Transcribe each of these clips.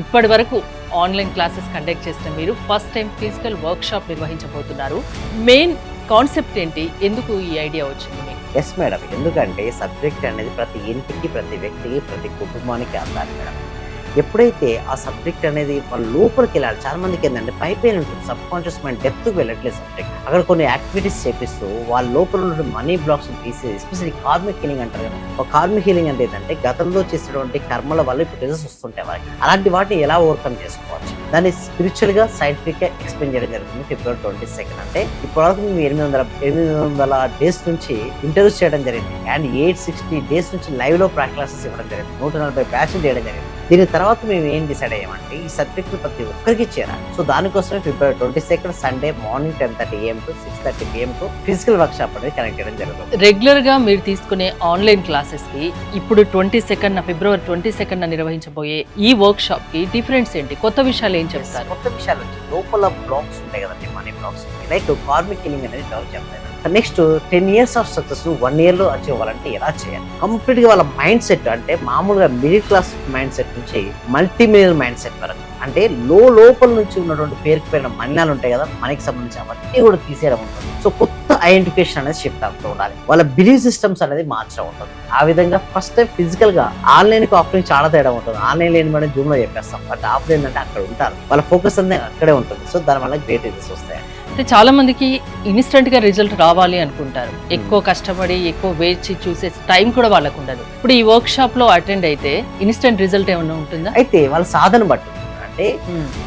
ఇప్పటి వరకు online classes conduct చేసిన మీరు ఫస్ట్ టైం ఫిజికల్ వర్క్షాప్ నిర్వహించబోతున్నారు. మెయిన్ కాన్సెప్ట్ ఏంటి, ఎందుకు ఈ ఐడియా వచ్చింది మీకు? ఎస్ మేడం, ఎందుకంటే సబ్జెక్ట్ అనేది ప్రతి ఇంటికి, ప్రతి వ్యక్తికి, ప్రతి కుటుంబానికి అందాలి మేడం. ఎప్పుడైతే ఆ సబ్జెక్ట్ అనేది వాళ్ళ లోపలికి వెళ్ళాలి. చాలా మందికి ఏంటంటే పైపైన ఉంటుంది, సబ్ కాన్షియస్ మైండ్ డెప్త్కి వెళ్ళట్లేదు సబ్జెక్ట్. అక్కడ కొన్ని యాక్టివిటీస్ చేపిస్తూ వాళ్ళ లోపల ఉన్న మనీ బ్లాక్స్ తీసేది, ఎస్పెషల్లీ కార్మిక్ హీలింగ్ అంటారు కదా. ఒక కార్మిక్ హీలింగ్ అంటే ఏంటంటే గతంలో చేసినటువంటి కర్మల వల్ల ఇప్పుడు రిజల్ట్స్ వస్తుంటాయి వాళ్ళకి. అలాంటి వాటిని ఎలా ఓవర్కమ్ చేసుకోవచ్చు, దాన్ని స్పిరిచువల్ గా సైంటిఫిక్ గా ఎక్స్ప్లెయిన్ చేయడం జరుగుతుంది ఫిబ్రవరి 22. అంటే ఇప్పటివరకు మేము 800 డేస్ నుంచి ఇంటర్వ్యూస్ చేయడం జరిగింది అండ్ 860 డేస్ నుంచి లైవ్ లో ప్రాక్టీస్ క్లాసెస్ ఇవ్వడం జరిగింది. 140 బ్యాచ్లు చేయడం జరిగింది. దీని తర్వాత మేము ఏం డిసైడ్ అయ్యామంటే ఈ సబ్జెక్ట్ ప్రతి ఒక్కరికి చేరాలి. సో దానికోసమే ఫిబ్రవరి 22 Sunday morning 10:30 AM to 6:30 PM physical work shop అనేది కనెక్ట్ చేయడం జరుగుతుంది. రెగ్యులర్ గా మీరు తీసుకునే ఆన్లైన్ క్లాసెస్ కి ఇప్పుడు ఫిబ్రవరి 22 నిర్వహించబోయే ఈ వర్క్ షాప్ కి డిఫరెన్స్ ఏంటి, కొత్త విషయాలు ఏం చెప్తారు? కొత్త విషయాలు లోపల బ్లాక్స్ ఉంటాయి కదండి, money blocks, like karmic healing అనేది డెవలప్ చేస్తాయి. Next 10 years of success 1 year లో అచీవ్ అవ్వాలంటే ఎలా చేయాలి, కంప్లీట్ గా వాళ్ళ మైండ్ సెట్ అంటే మామూలుగా మిడిల్ క్లాస్ మైండ్ సెట్ నుంచి మల్టీ మిలియన్ మైండ్ సెట్ వరకు, అంటే లోపల నుంచి ఉన్నటువంటి పేరుకుపోయిన మలినాలు ఉంటాయి కదా, మనకి సంబంధించిన అవన్నీ కూడా తీసేయడం ఉంటుంది. సో కొత్త ఐడెంటిఫికేషన్ అనేది షిఫ్ట్ అవుతూ ఉండాలి, వాళ్ళ బిలీఫ్ సిస్టమ్స్ అనేది మార్చడం ఉంటుంది. ఆ విధంగా ఫస్ట్ టైం ఫిజికల్ గా ఆన్లైన్ కి ఆఫ్లైన్ చాలా తేడా ఉంటుంది. ఆన్లైన్ లేని మనం జూమ్ లో చెప్పేస్తాం, బట్ ఆఫ్లైన్ అంటే అక్కడ ఉంటారు, వాళ్ళ ఫోకస్ అనేది అక్కడే ఉంటుంది. సో దానివల్ల గ్రేట్ రిజల్ట్స్ వస్తాయి. అంటే చాలా మందికి ఇన్స్టెంట్ గా రిజల్ట్ రావాలి అనుకుంటారు, ఎక్కువ కష్టపడి ఎక్కువ వేచి చూసే టైం కూడా వాళ్ళకు ఉండదు. ఇప్పుడు ఈ వర్క్ షాప్ లో అటెండ్ అయితే ఇన్స్టెంట్ రిజల్ట్ ఏమైనా ఉంటుందా? అయితే వాళ్ళ సాధన బట్టి, అంటే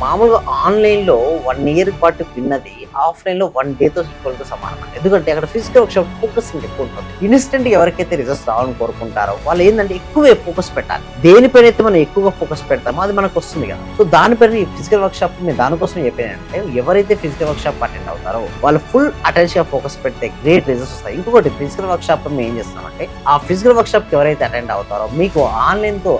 మామూలుగా ఆన్లైన్ లో 1 year పాటు విన్నది ఆఫ్లైన్ లో 1 day తో ఈక్వల్ గా సమానం. ఎందుకంటే అక్కడ ఫిజికల్ వర్క్ షాప్ ఫోకస్ ఎక్కువ ఉంటుంది. ఇన్స్టెంట్ ఎవరికైతే రిజల్ట్స్ రావాలని కోరుకుంటారో వాళ్ళు ఏంటంటే ఎక్కువ ఫోకస్ పెట్టాలి. దేనిపైన అయితే మనం ఎక్కువగా ఫోకస్ పెడతామో అది మనకు వస్తుంది కదా. సో దానిపైన ఈ ఫిజికల్ వర్క్ షాప్ నేను దానికోసం చెప్పానంటే ఎవరైతే ఫిజికల్ వర్క్ షాప్ అటెండ్ అవుతారో వాళ్ళు ఫుల్ అటెన్షన్ ఫోకస్ పెడితే గ్రేట్ రిజల్ట్స్ వస్తాయి. ఇంకొకటి ఫిజికల్ వర్క్ షాప్ మేము ఏం చేస్తామంటే ఆ ఫిజికల్ వర్క్ షాప్ ఎవరైతే అటెండ్ అవుతారో మీకు ఆన్లైన్ తో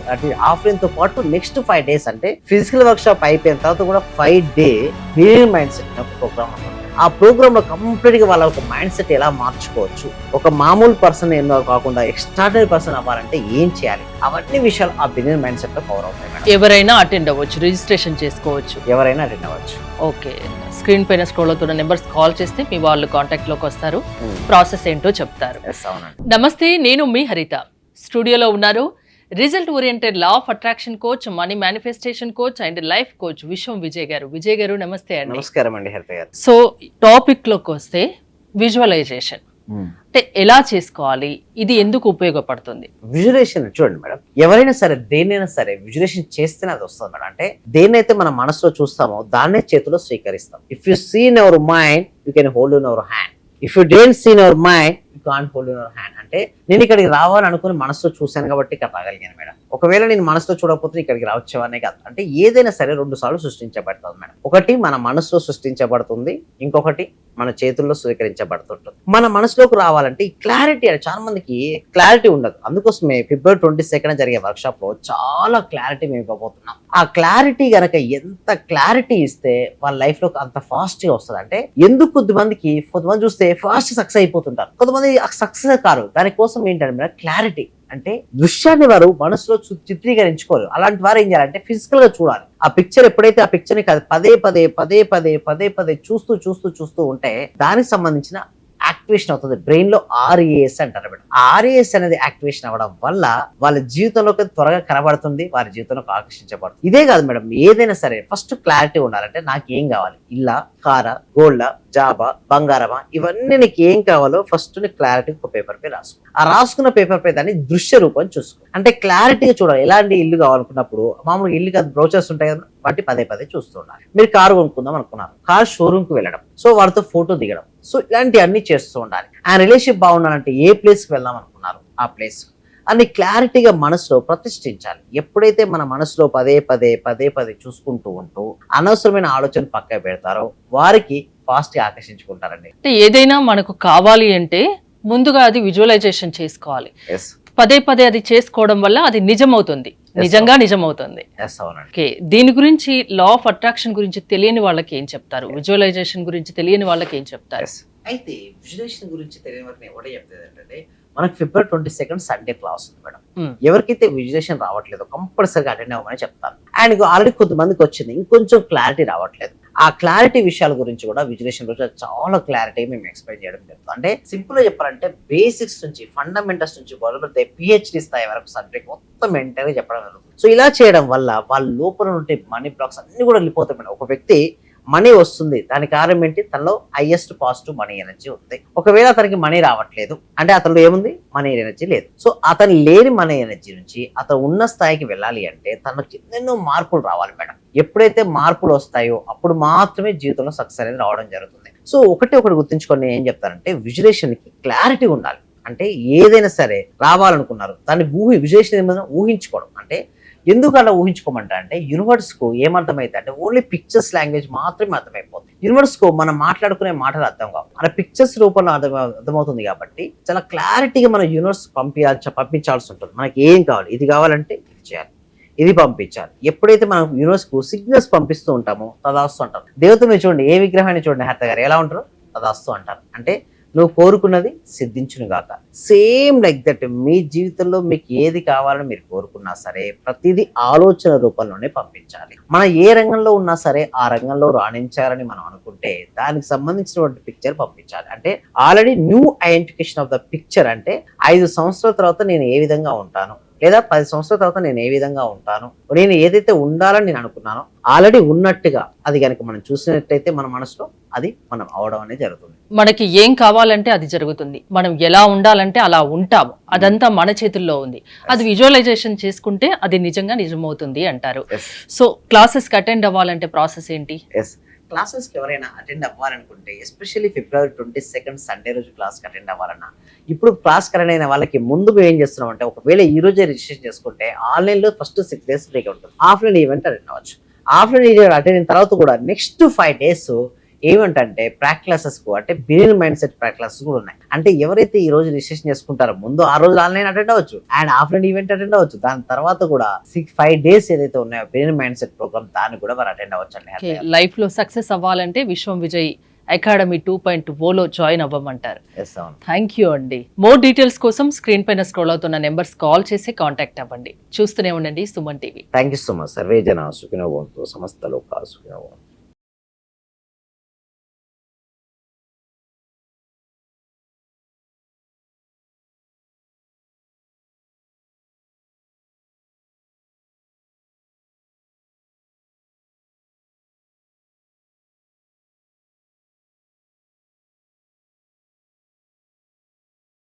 ఆఫ్లైన్ తో పాటు నెక్స్ట్ 5 days అంటే ఫిజికల్ వర్క్ షాప్ అయిపోయిన తర్వాత కూడా 5 day million mindset programme ఉంటుంది. ఆ ప్రోగ్రామ్ లో కంప్లీట్ గా వాళ్ళ ఒక మైండ్ సెట్ ఎలా మార్చుకోవచ్చు, ఒక మామూలు పర్సన్ ఏమో కాకుండా ఎక్స్ట్రాడనరీ పర్సన్ అవ్వాలంటే ఏం చేయాలి, అవన్నీ విషయాలు ఆ బిగినర్ మైండ్ సెట్ లో కవర్ అవుతాయి. ఎవరైనా అటెండ్ అవ్వచ్చు, రిజిస్ట్రేషన్ చేసుకోవచ్చు, ఎవరైనా అటెండ్ అవ్వచ్చు. ఓకే, స్క్రీన్ పైన స్క్రోల్ అవుతున్న నెంబర్స్ కాల్ చేస్తే మీ వాళ్ళు కాంటాక్ట్ లోకి వస్తారు, ప్రాసెస్ ఏంటో చెప్తారు. నమస్తే, నేను మీ హరిత. స్టూడియోలో ఉన్నారు result oriented law of attraction coach, money manifestation coach and life coach విశ్వం విజయ్ గారు. విజయ్ గారు నమస్తే అండి. నమస్కారం అండి హరిత గారు. సో టాపిక్ లోకి వస్తే విజువలైజేషన్ అంటే ఎలా చేసుకోవాలి, ఇది ఎందుకు ఉపయోగపడుతుంది? విజువలైజేషన్ చూడండి మేడం, ఎవరైనా సరే దేన్నైనా సరే విజువలైజేషన్ చేస్తేనే అది వస్తుంది మేడం. అంటే దేన్నైతే మన మనసులో చూస్తామో దాన్నే చేతిలో స్వీకరిస్తాం. If you see in our mind you can hold in our hand, if you don't see in our mind you can't hold in our hand. అంటే నేను ఇక్కడికి రావాలనుకుని మనసులో చూశాను కాబట్టి ఇక్కడ రాగలిగాను మేడం. ఒకవేళ నేను మనసులో చూడకపోతే ఇక్కడికి రావచ్చేవానే కాదు. అంటే ఏదైనా సరే 2 సార్లు సృష్టించబడుతుంది మేడం. ఒకటి మన మనసులో సృష్టించబడుతుంది, ఇంకొకటి మన చేతుల్లో స్వీకరించబడుతుంటుంది. మన మనసులోకి రావాలంటే ఈ క్లారిటీ, అని చాలా మందికి క్లారిటీ ఉండదు. అందుకోసమే ఫిబ్రవరి 22 జరిగే వర్క్ షాప్ లో చాలా క్లారిటీ మేము ఇవ్వబోతున్నాం. ఆ క్లారిటీ గనక ఎంత క్లారిటీ ఇస్తే వాళ్ళ లైఫ్ లో అంత ఫాస్ట్ గా వస్తుంది. అంటే ఎందుకు కొంతమంది చూస్తే ఫాస్ట్ సక్సెస్ అయిపోతుంటారు, కొంతమంది సక్సెస్ కారు. దానికోసం ఏంటంటే క్లారిటీ, అంటే దృశ్యాన్ని వారు మనసులో చిత్రీకరించుకోరు. అలాంటి వారు ఏం చేయాలంటే ఫిజికల్ గా చూడాలి. ఆ పిక్చర్ ఎప్పుడైతే ఆ పిక్చర్ ని పదే చూస్తూ ఉంటే దానికి సంబంధించిన యాక్టివేషన్ అవుతుంది. బ్రెయిన్ లో RES అంటారు మేడం. RES అనేది యాక్టివేషన్ అవ్వడం వల్ల వాళ్ళ జీవితంలోకి త్వరగా కనబడుతుంది, వారి జీవితంలోకి ఆకర్షించబడుతుంది. ఇదే కాదు మేడం, ఏదైనా సరే ఫస్ట్ క్లారిటీ ఉండాలంటే నాకు ఏం కావాలి, ఇల్లా, కారా, గోల్డా, జాబా, బంగారమా, ఇవన్నీ నీకు ఏం కావాలో ఫస్ట్ నీ క్లారిటీ ఒక పేపర్ పై రాసుకో. ఆ రాసుకున్న పేపర్ పై దాన్ని దృశ్య రూపం చూసుకో. అంటే క్లారిటీగా చూడాలి. ఎలాంటి ఇల్లు కావాలనుకున్నప్పుడు మామూలుగా ఇల్లు కాదు, బ్రౌచర్స్ ఉంటాయి కదా, వాటి పదే చూస్తూ ఉండాలి. మీరు కారు కొనుక్కుందాం అనుకున్నారు, కార్ షోరూమ్ కి వెళ్ళడం, సో వారితో ఫోటో దిగడం, సో ఇలాంటివన్నీ చేస్తూ ఉండాలి. ఆ రిలేషన్షిప్ బాగుండాలంటే ఏ ప్లేస్ కి వెళ్దాం అనుకున్నారు ఆ ప్లేస్ అన్ని క్లారిటీగా మనసులో ప్రతిష్ఠించాలి. ఎప్పుడైతే మన మనసులో పదే చూసుకుంటూ ఉంటూ అనవసరమైన ఆలోచన పక్క పెడతారో వారికి ఫాస్ట్ గా ఆకర్షించుకుంటారండి. అంటే ఏదైనా మనకు కావాలి అంటే ముందుగా అది విజువలైజేషన్ చేసుకోవాలి. పదే అది చేసుకోవడం వల్ల అది నిజమవుతుంది, నిజంగా నిజమవుతుంది. ఓకే, దీని గురించి లా ఆఫ్ అట్రాక్షన్ గురించి తెలియని వాళ్ళకి ఏం చెప్తారు, విజువలైజేషన్ గురించి తెలియని వాళ్ళకి ఏం చెప్తారు? అయితే విజువలైజేషన్ గురించి తెలియని వారికి ఎవడే చెప్తుంది అంటే మనకి February 22 సండే క్లాస్ ఉంది మేడం. Hmm. ఎవరికైతే విజులేషన్ రావట్లేదో కంపల్సరీగా అటెండ్ అవ్వమని చెప్తాను. అండ్ ఆల్రెడీ కొంతమందికి వచ్చింది, ఇంకొంచెం క్లారిటీ రావట్లేదు. ఆ క్లారిటీ విషయాల గురించి కూడా విజులేషన్ రోజు చాలా క్లారిటీ మేము ఎక్స్ప్లెయిన్ చేయడం జరుగుతుంది. అంటే సింపుల్ గా చెప్పాలంటే బేసిక్స్ నుంచి ఫండమెంటల్స్ నుంచి మొదలుపెడితే పిహెచ్డి స్థాయి వరకు సబ్జెక్ట్ మొత్తం ఎంటైర్గా చెప్పడం జరుగుతుంది. సో ఇలా చేయడం వల్ల వాళ్ళ లోపల ఉంటే మనీ బ్లాక్స్ అన్ని కూడా వెళ్ళిపోతాయి మేడం. ఒక వ్యక్తి మనీ వస్తుంది, దానికి కారణం ఏంటి? తనలో హైయెస్ట్ పాజిటివ్ మనీ ఎనర్జీ ఉంది. ఒకవేళ అతనికి మనీ రావట్లేదు అంటే అతనిలో ఏముంది? మనీ ఎనర్జీ లేదు. సో అతను లేని మనీ ఎనర్జీ నుంచి అతను ఉన్న స్థాయికి వెళ్ళాలి అంటే తనకు ఎన్నెన్నో మార్పులు రావాలి మేడం. ఎప్పుడైతే మార్పులు వస్తాయో అప్పుడు మాత్రమే జీవితంలో సక్సెస్ అనేది రావడం జరుగుతుంది. సో ఒకటి గుర్తుంచుకొని నేను ఏం చెప్తానంటే విజులేషన్ కి క్లారిటీ ఉండాలి. అంటే ఏదైనా సరే రావాలనుకున్నారు దాన్ని విజులేషన్ ఏమైనా ఊహించుకోవడం. అంటే ఎందుకు అలా ఊహించుకోమంటా అంటే యూనివర్స్ కు ఏమర్థమైతే అంటే ఓన్లీ పిక్చర్స్ లాంగ్వేజ్ మాత్రమే అర్థమైపోతుంది. యూనివర్స్ కు మనం మాట్లాడుకునే మాటలు అర్థం కావు, మన పిక్చర్స్ రూపంలో అర్థమవుతుంది. కాబట్టి చాలా క్లారిటీగా మన యూనివర్స్ పంపించాల్సి ఉంటుంది. మనకి ఏం కావాలి, ఇది కావాలంటే ఇది చేయాలి, ఇది పంపించాలి. ఎప్పుడైతే మనం యూనివర్స్ కు సిగ్నల్స్ పంపిస్తూ ఉంటామో తదాస్తు అంటారు. దేవత మీరు చూడండి, ఏ విగ్రహాన్ని చూడండి, హర్త గారు ఎలా ఉంటారు? తదాస్తు అంటారు. అంటే నువ్వు కోరుకున్నది సిద్ధించును గాక. సేమ్ లైక్ దట్ మీ జీవితంలో మీకు ఏది కావాలని మీరు కోరుకున్నా సరే ప్రతిదీ ఆలోచన రూపంలోనే పంపించాలి. మనం ఏ రంగంలో ఉన్నా సరే ఆ రంగంలో రాణించాలని మనం అనుకుంటే దానికి సంబంధించినటువంటి పిక్చర్ పంపించాలి. అంటే already knew identification of the picture. అంటే 5 సంవత్సరాల తర్వాత నేను ఏ విధంగా ఉంటాను, లేదా 10 సంవత్సరాల తర్వాత నేను ఏ విధంగా ఉంటాను, నేను ఏదైతే ఉండాలని నేను అనుకున్నానో ఆల్రెడీ ఉన్నట్టుగా అది కనుక మనం చూసినట్టయితే మన మనసులో అది మనం అవడం అనేది జరుగుతుంది. మనకి ఏం కావాలంటే అది జరుగుతుంది, మనం ఎలా ఉండాలంటే అలా ఉంటాము. అదంతా మన చేతుల్లో ఉంది. అది విజువలైజేషన్ చేసుకుంటే అది నిజంగా నిజమవుతుంది అంటారు. సో క్లాసెస్ కి అటెండ్ అవ్వాలంటే ప్రాసెస్ ఏంటి? క్లాసెస్కి ఎవరైనా అటెండ్ అవ్వాలనుకుంటే ఎస్పెషల్లీ February 22 సండే రోజు క్లాస్కి అటెండ్ అవ్వాలన్నా, ఇప్పుడు క్లాస్ అటెండ్ అయిన వాళ్ళకి ముందు మేము ఏం చేస్తున్నాం అంటే ఒకవేళ ఈ రోజే రిజిస్ట్రేషన్ చేసుకుంటే ఆన్లైన్లో ఫస్ట్ 6 days ఫ్రీగా ఉంటుంది. ఆఫ్లైన్ ఈవెంట్ అటెండ్ అవ్వచ్చు. ఆఫ్లైన్ ఈవెంట్ అటెండ్ అయిన తర్వాత కూడా నెక్స్ట్ 5 days ఏమంటే ప్రాక్టీస్ క్లాసెస్ కు అంటే beginner mind set practice classes కూడా ఉన్నాయి. అంటే ఎవరైతే ఈ రోజు రిజిస్ట్రేషన్ చేసుకుంటారో ముందు ఆ రోజు ఆన్లైన్ అటెండ్ అవ్వచ్చు అండ్ ఆఫ్లైన్ ఈవెంట్ అటెండ్ అవ్వచ్చు. దాని తర్వాత కూడా 5 days ఏదైతే ఉన్నాయో బిగినర్ మైండ్ సెట్ ప్రోగ్రామ్ దాన్ని కూడా వారు అటెండ్ అవ్వచ్చు అండి. లైఫ్ లో సక్సెస్ అవ్వాలంటే విశ్వం విజయ్ అకాడమీ 2.0 జాయిన్ అవ్వమంటారు. థ్యాంక్ యూ అండి. మోర్ డీటెయిల్స్ కోసం స్క్రీన్ పైన స్క్రోల్ అవుతున్న నెంబర్స్ కాల్ చేసి కాంటాక్ట్ అవ్వండి. చూస్తూనే ఉండండి Suman TV. Thank you so much. సర్వే జన సుఖినో భవంతు, సమస్త లోకా సుఖినో భవంతు.